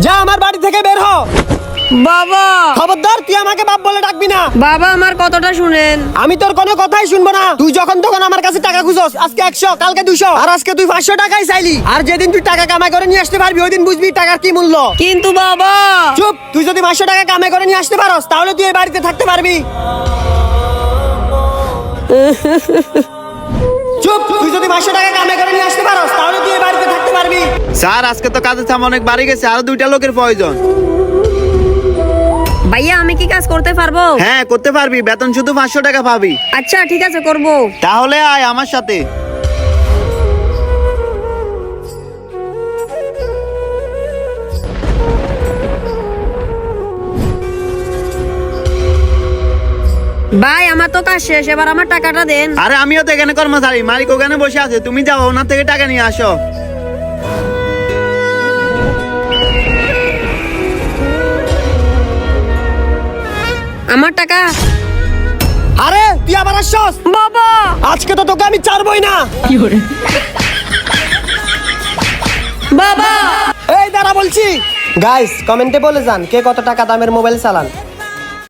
যা আমার বাড়ি থেকে বের হ। বাবা খবরদার তুই আমাকে বাপ বলে ডাকবি না। বাবা আমার কথাটা শুনেন। আমি তোর কোনো কথাই শুনবো না। তুই যখন তখন আমার কাছে টাকা খুঁজছস, আজকে 100 কালকে 200 আর আজকে তুই 500 টাকাই চাইলি। আর যেদিন তুই টাকা কামাই করে নিয়ে আসতে পারবি ওই দিন বুঝবি টাকার কি মূল্য। কিন্তু বাবা চুপ, তুই যদি 500 টাকা কামাই করে নিয়ে আসতে পারস তাহলে তুই এই বাড়িতে থাকতে পারবি। চুপ, তুই যদি 500 টাকা কামাই করে নিয়ে আসতে পারস তাহলে তুই এই বাড়িতে থাকতে পারবি। স্যার আজকে তো কাজের চাপ অনেক বাড়ি গেছে, আরো 2টা লোকের প্রয়োজন। ভাইয়া আমি কি কাজ করতে পারবো? হ্যাঁ করতে পারবি, বেতন শুধু 500 টাকা পাবি। আচ্ছা ঠিক আছে করব। তাহলে আয় আমার সাথে। ভাই আমার তো কাজ শেষ, এবার আমার টাকাটা দেন। আরে আমিও তো এখানে কর্মচারী, মালিক ওখানে বসে আছে, তুমি যাও ওনার থেকে টাকা নিয়ে আসো। আমার টাকা। আরে তুই আবার আসছস? বাবা আজকে তো তোকে আমি ছাড়বই না। বাবা এই দাঁড়া বলছি। গাইস কমেন্টে বলে যান কে কত টাকা দামের মোবাইল চালান।